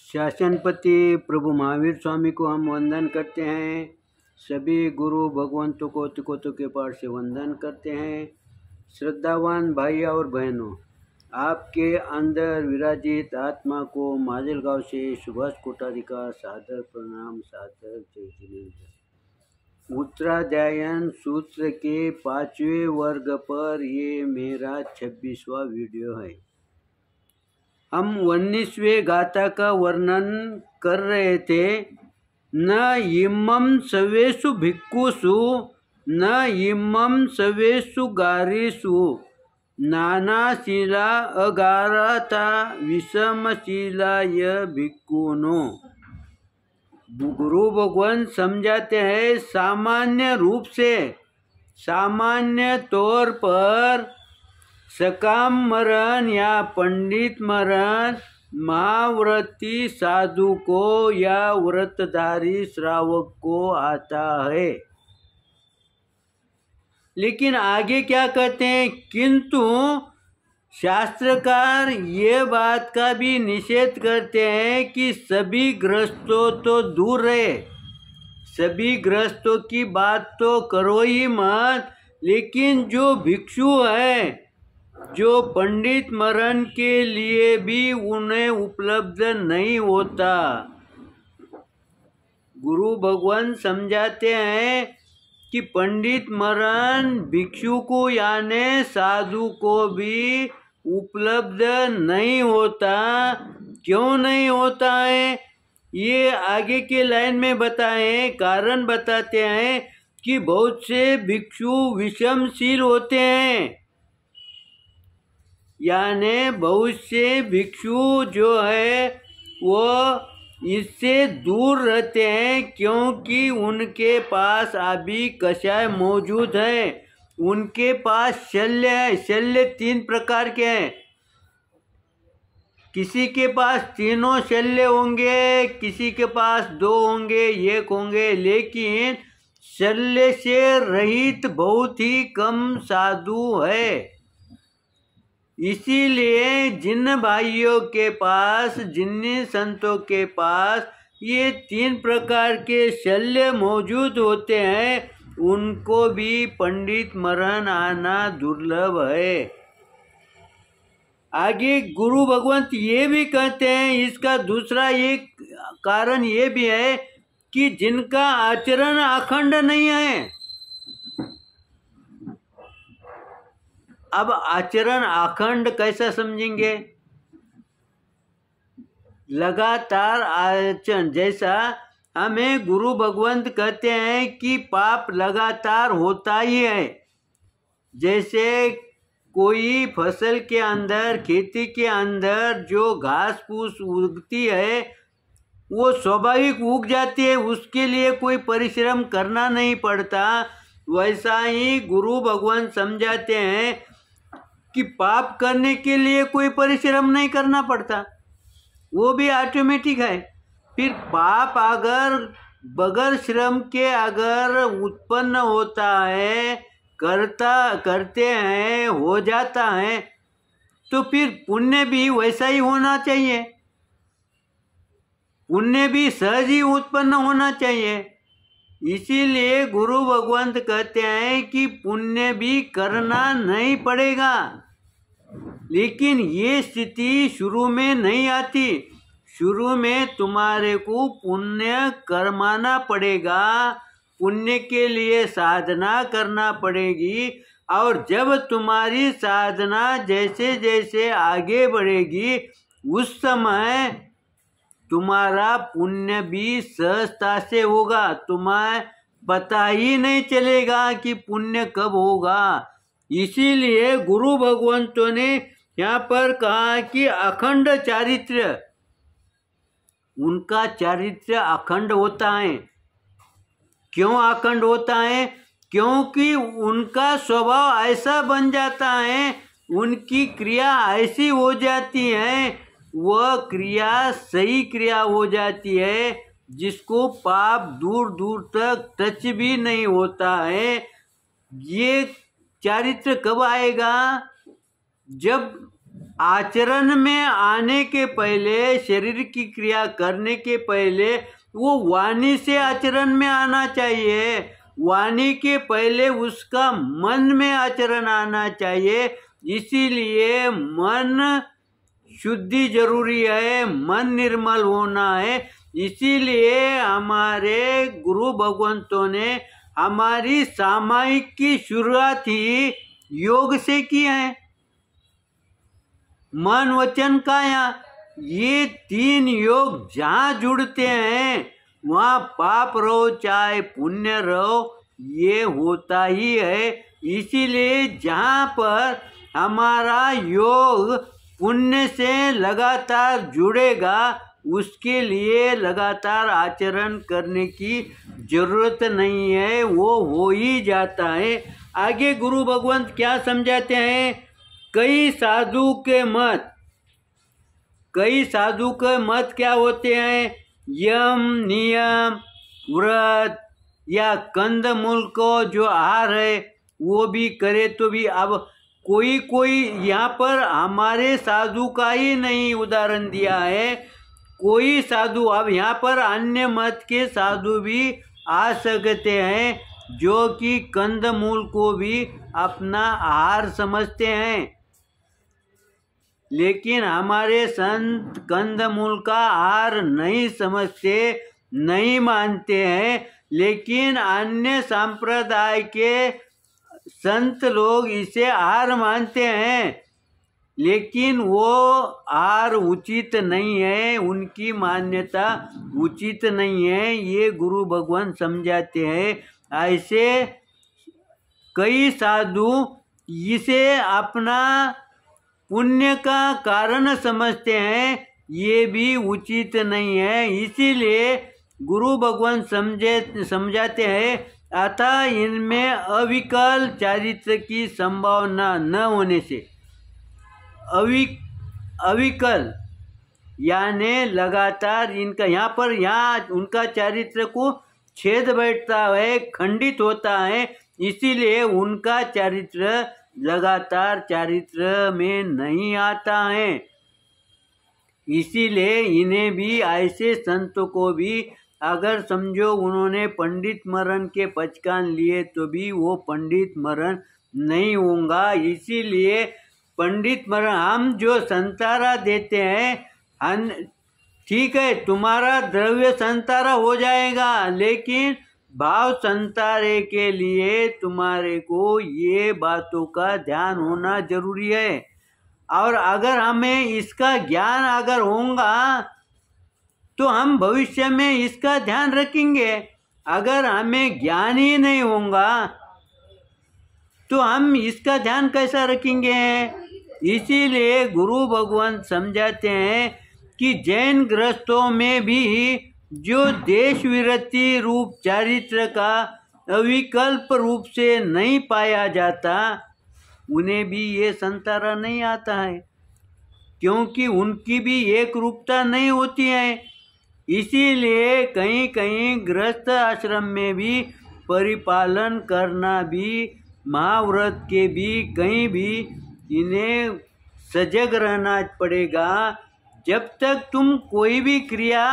शासनपति प्रभु महावीर स्वामी को हम वंदन करते हैं। सभी गुरु भगवंतों को तिकोतों के पाठ से वंदन करते हैं। श्रद्धावान भाई और बहनों, आपके अंदर विराजित आत्मा को माजलगांव से सुभाष कोठारी का सादर प्रणाम, सादर जय जिनेन्द्र। उत्तराध्यायन सूत्र के 5वें वर्ग पर ये मेरा 26वां वीडियो है। हम 19वें गाथा का वर्णन कर रहे थे। न इमं सवेषु भिक्खुषु न इमं सवेषु गारीषु नानाशीला अगारता विषमशीलाय भिक्खुनो। गुरु भगवान समझाते हैं, सामान्य रूप से, सामान्य तौर पर सकाम मरण या पंडित मरण महाव्रती साधु को या व्रतधारी श्रावक को आता है। लेकिन आगे क्या कहते हैं, किंतु शास्त्रकार ये बात का भी निषेध करते हैं कि सभी गृहस्थों तो दूर रहे, सभी गृहस्थों की बात तो करो ही मत, लेकिन जो भिक्षु है, जो पंडित मरण के लिए भी उन्हें उपलब्ध नहीं होता। गुरु भगवान समझाते हैं कि पंडित मरण भिक्षु को यानी साधु को भी उपलब्ध नहीं होता। क्यों नहीं होता है, ये आगे के लाइन में बताएं। कारण बताते हैं कि बहुत से भिक्षु विषमशील होते हैं, यानी बहुत से भिक्षु जो है वो इससे दूर रहते हैं, क्योंकि उनके पास अभी कषाय मौजूद है, उनके पास शल्य है। शल्य 3 प्रकार के हैं। किसी के पास तीनों शल्य होंगे, किसी के पास 2 होंगे, 1 होंगे, लेकिन शल्य से रहित बहुत ही कम साधु है। इसीलिए जिन भाइयों के पास, जिन संतों के पास ये 3 प्रकार के शल्य मौजूद होते हैं, उनको भी पंडित मरण आना दुर्लभ है। आगे गुरु भगवंत ये भी कहते हैं, इसका दूसरा एक कारण ये भी है कि जिनका आचरण अखंड नहीं है। अब आचरण अखंड कैसा समझेंगे, लगातार आचरण, जैसा हमें गुरु भगवंत कहते हैं कि पाप लगातार होता ही है। जैसे कोई फसल के अंदर, खेती के अंदर जो घास फूस उगती है वो स्वाभाविक उग जाती है, उसके लिए कोई परिश्रम करना नहीं पड़ता। वैसा ही गुरु भगवान समझाते हैं कि पाप करने के लिए कोई परिश्रम नहीं करना पड़ता, वो भी ऑटोमेटिक है। फिर पाप अगर बगैर श्रम के अगर उत्पन्न होता है, करते हैं, हो जाता है, तो फिर पुण्य भी वैसा ही होना चाहिए, पुण्य भी सहज ही उत्पन्न होना चाहिए। इसीलिए गुरु भगवंत कहते हैं कि पुण्य भी करना नहीं पड़ेगा, लेकिन ये स्थिति शुरू में नहीं आती। शुरू में तुम्हारे को पुण्य करवाना पड़ेगा, पुण्य के लिए साधना करना पड़ेगी, और जब तुम्हारी साधना जैसे जैसे आगे बढ़ेगी, उस समय तुम्हारा पुण्य भी सहजता से होगा। तुम्हें पता ही नहीं चलेगा कि पुण्य कब होगा। इसीलिए गुरु भगवंतों ने यहाँ पर कहा कि अखंड चारित्र्य, उनका चारित्र्य अखंड होता है। क्यों अखंड होता है, क्योंकि उनका स्वभाव ऐसा बन जाता है, उनकी क्रिया ऐसी हो जाती है, वह क्रिया सही क्रिया हो जाती है, जिसको पाप दूर दूर तक टच भी नहीं होता है। ये चारित्र कब आएगा, जब आचरण में आने के पहले, शरीर की क्रिया करने के पहले वो वाणी से आचरण में आना चाहिए। वाणी के पहले उसका मन में आचरण आना चाहिए। इसीलिए मन शुद्धि जरूरी है, मन निर्मल होना है। इसीलिए हमारे गुरु भगवंतों ने हमारी सामायिक की शुरुआत ही योग से की है। मन वचन काया, ये 3 योग जहाँ जुड़ते हैं वहाँ पाप रहो चाहे पुण्य रहो, ये होता ही है। इसीलिए जहाँ पर हमारा योग पुण्य से लगातार जुड़ेगा, उसके लिए लगातार आचरण करने की जरूरत नहीं है, वो हो ही जाता है। आगे गुरु भगवंत क्या समझाते हैं? कई साधु के मत क्या होते हैं? यम, नियम, व्रत या कंद मूल को जो आहार है वो भी करे तो भी। अब कोई यहाँ पर हमारे साधु का ही नहीं उदाहरण दिया है, कोई साधु, अब यहाँ पर अन्य मत के साधु भी आ सकते हैं जो कि कंद मूल को भी अपना आहार समझते हैं। लेकिन हमारे संत कंदमूल का आहार नहीं समझते, नहीं मानते हैं। लेकिन अन्य संप्रदाय के संत लोग इसे आहार मानते हैं, लेकिन वो आहार उचित नहीं है, उनकी मान्यता उचित नहीं है, ये गुरु भगवान समझाते हैं। ऐसे कई साधु इसे अपना पुण्य का कारण समझते हैं, ये भी उचित नहीं है। इसीलिए गुरु भगवान समझाते हैं, अतः इनमें अविकल चारित्र की संभावना न होने से, अविकल यानी लगातार इनका यहाँ उनका चारित्र को छेद बैठता है, खंडित होता है। इसीलिए उनका चारित्र लगातार चारित्र में नहीं आता है। इसीलिए इन्हें भी, ऐसे संतों को भी, अगर समझो उन्होंने पंडित मरण के पचकान लिए तो भी वो पंडित मरण नहीं होगा। इसीलिए पंडित मरण हम जो संतारा देते हैं, ठीक है तुम्हारा द्रव्य संतारा हो जाएगा, लेकिन भाव संतारे के लिए तुम्हारे को ये बातों का ध्यान होना जरूरी है। और अगर हमें इसका ज्ञान अगर होगा तो हम भविष्य में इसका ध्यान रखेंगे। अगर हमें ज्ञान ही नहीं होगा तो हम इसका ध्यान कैसा रखेंगे? इसीलिए गुरु भगवान समझाते हैं कि जैन गृहस्थों में भी जो देश विरति रूप चारित्र का अविकल्प रूप से नहीं पाया जाता, उन्हें भी ये संतारा नहीं आता है, क्योंकि उनकी भी एक रूपता नहीं होती है। इसीलिए कहीं कहीं गृहस्थ आश्रम में भी परिपालन करना भी, महाव्रत के भी, कहीं भी इन्हें सजग रहना पड़ेगा। जब तक तुम कोई भी क्रिया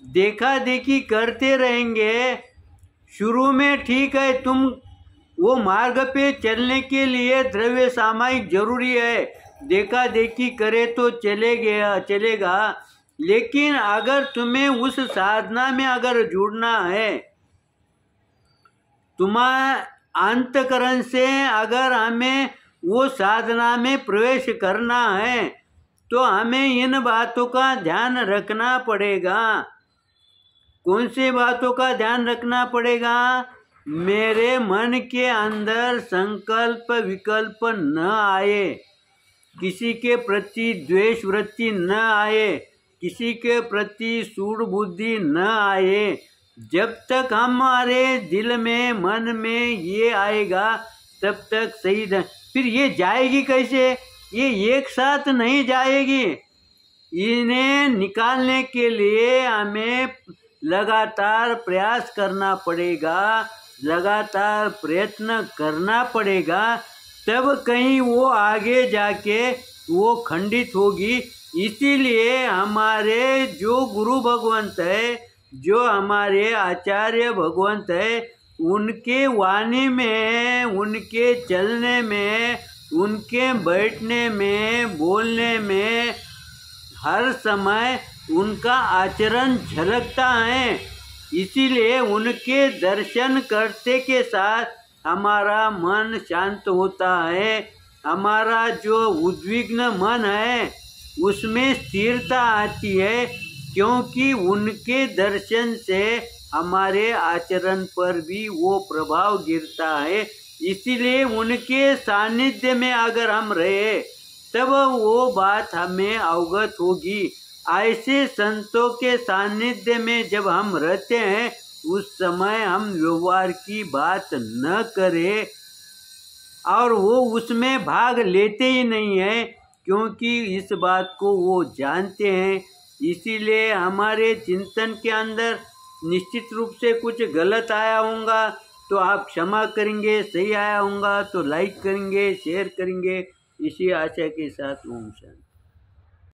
देखा देखी करते रहेंगे, शुरू में ठीक है, तुम वो मार्ग पे चलने के लिए द्रव्य सामायिक जरूरी है, देखा देखी करे तो चलेगा। लेकिन अगर तुम्हें उस साधना में अगर जुड़ना है, तुम्हारे अंतकरण से अगर हमें वो साधना में प्रवेश करना है, तो हमें इन बातों का ध्यान रखना पड़ेगा। कौन सी बातों का ध्यान रखना पड़ेगा? मेरे मन के अंदर संकल्प विकल्प न आए, किसी के प्रति द्वेष वृत्ति न आए, किसी के प्रति सूढ़ बुद्धि न आए। जब तक हमारे दिल में, मन में ये आएगा, तब तक सही फिर ये जाएगी कैसे? ये एक साथ नहीं जाएगी। इन्हें निकालने के लिए हमें लगातार प्रयास करना पड़ेगा, लगातार प्रयत्न करना पड़ेगा, तब कहीं वो आगे जाके वो खंडित होगी। इसीलिए हमारे जो गुरु भगवंत है, जो हमारे आचार्य भगवंत है, उनके वाणी में, उनके चलने में, उनके बैठने में, बोलने में हर समय उनका आचरण झलकता है। इसीलिए उनके दर्शन करते के साथ हमारा मन शांत होता है। हमारा जो उद्विग्न मन है उसमें स्थिरता आती है, क्योंकि उनके दर्शन से हमारे आचरण पर भी वो प्रभाव गिरता है। इसीलिए उनके सानिध्य में अगर हम रहे तब वो बात हमें अवगत होगी। ऐसे संतों के सानिध्य में जब हम रहते हैं उस समय हम व्यवहार की बात न करें, और वो उसमें भाग लेते ही नहीं है, क्योंकि इस बात को वो जानते हैं। इसीलिए हमारे चिंतन के अंदर निश्चित रूप से कुछ गलत आया होगा तो आप क्षमा करेंगे, सही आया होगा तो लाइक करेंगे, शेयर करेंगे। इसी आशा के साथ ओम शांति।